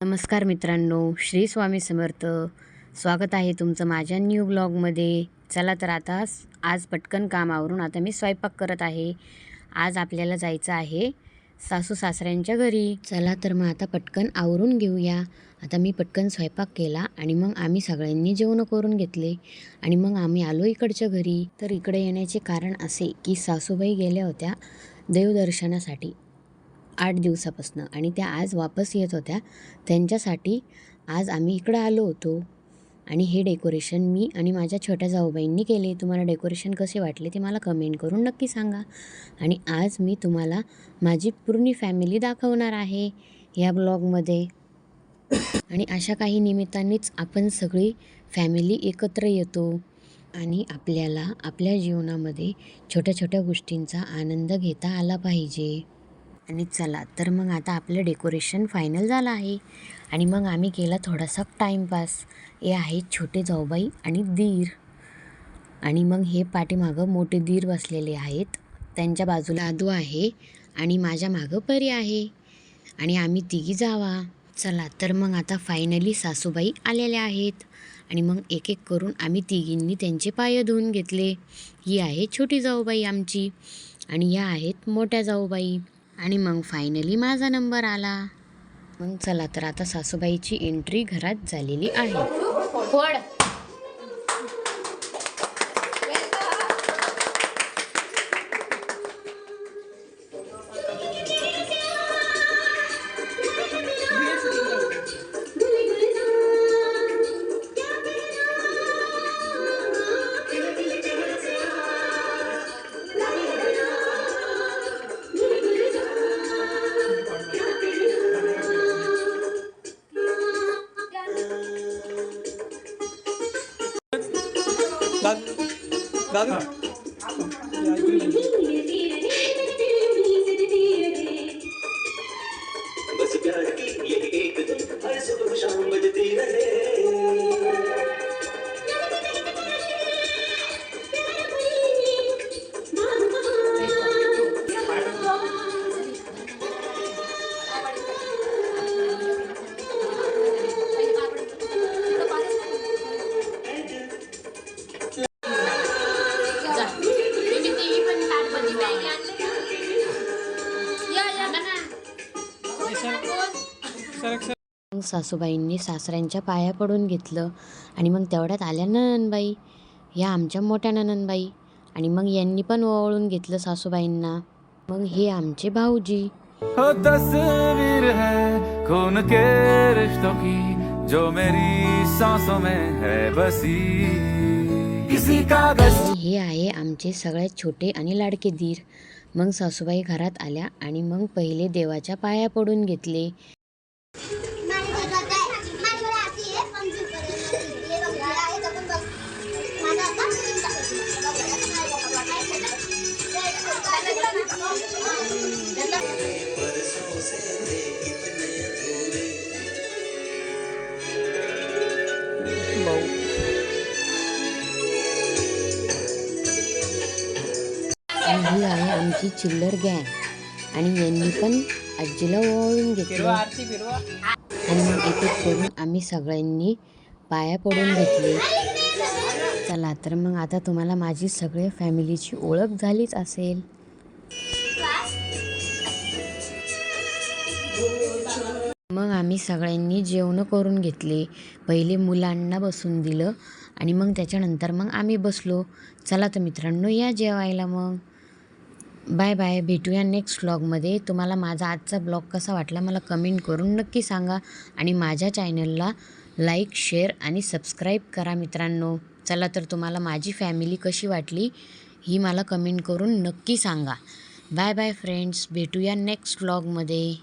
नमस्कार मित्रांनो, श्री स्वामी समर्थ. स्वागत आहे तुमचं माझ्या न्यू ब्लॉगमध्ये. चला तर आता आज पटकन कामावरून आता मी स्वयंपाक करत आहे. आज आपल्याला जायचं आहे सासू सासऱ्यांच्या घरी. चला तर मग आता पटकन आवरून घेऊया. आता मी पटकन स्वयंपाक केला आणि मग आम्ही सगळ्यांनी जेवण करून घेतले आणि मग आम्ही आलो इकडच्या घरी. तर इकडे येण्याचे कारण असे की सासूबाई गेल्या होत्या देवदर्शनासाठी 8 दिवसापासून आणि त्या आज वापस येत होत्या. त्यांच्यासाठी आज आम्ही इकडं आलो होतो आणि हे डेकोरेशन मी आणि माझ्या छोट्या जाऊबाईंनी केले. तुम्हाला डेकोरेशन कसे वाटले ते मला कमेंट करून नक्की सांगा. आणि आज मी तुम्हाला माझी पूर्ण फॅमिली दाखवणार आहे या ब्लॉगमध्ये. आणि अशा काही निमित्तानेच आपण सगळी फॅमिली एकत्र येतो आणि आपल्याला आपल्या जीवनामध्ये छोट्या छोट्या गोष्टींचा आनंद घेता आला पाहिजे. आणि चला तर मग आता आपलं डेकोरेशन फायनल झालं आहे आणि मग आम्ही केला थोडासा टाईमपास. हे आहेत छोटे जाऊबाई आणि दीर आणि मग हे पाठीमागं मोठे दीर बसलेले आहेत. त्यांच्या बाजूला आदू आहे आणि माझ्या मागं परी आहे आणि आम्ही तिघी जावा. चला तर मग आता फायनली सासूबाई आलेल्या आहेत आणि मग एक एक करून आम्ही तिघींनी त्यांचे पाय धुवून घेतले. ही आहे छोटी जाऊबाई आमची आणि या आहेत मोठ्या जाऊबाई. आणि मग फायनली माझा नंबर आला. मग चला तर आता सासूबाईची एंट्री घरात झालेली आहे. दादा बस प्यार की ये एक धुन हर सुबह शाम बजती रहे. मग सासूबाईंनी सासऱ्यांच्या पाया पडून घेतलं आणि मग तेवढ्यात आल्या नणंदबाई, या आमच्या मोठ्या नणंदबाई आणि मग यांनी पण ओवाळून घेतलं सासूबाईंना. मग हे आमचे भाऊजी. हो तस्वीर है खून के रिश्तों की जो मेरी सांसों में है बसी किसी कागज. हे आहे आमचे सगळ्यात छोटे आणि लाडके दीर. मग सासूबाई घरात आल्या आणि मग पहिले देवाच्या पाया पडून घेतले. ही आहे आमची चिल्लर गँग आणि यांनी पण आजीला ओवाळून घेतलं आणि मग एक एक करून आम्ही सगळ्यांनी पाया पडून घेतले. चला तर मग आता तुम्हाला माझी सगळ्या फॅमिलीची ओळख झालीच असेल. मग आम्ही सगळ्यांनी जेवण करून घेतले. पहिले मुलांना बसून दिलं आणि मग त्याच्यानंतर मग आम्ही बसलो. चला तर मित्रांनो या जेवायला. मग बाय बाय, भेटूया नेक्स्ट व्लॉगमध्ये. तुम्हाला माझा आजचा ब्लॉग कसा वाटला मला कमेंट करून नक्की सांगा आणि माझ्या चॅनलला लाईक, शेअर आणि सबस्क्राईब करा मित्रांनो. चला तर तुम्हाला माझी फॅमिली कशी वाटली ही मला कमेंट करून नक्की सांगा. बाय बाय फ्रेंड्स, भेटूया नेक्स्ट व्लॉगमध्ये.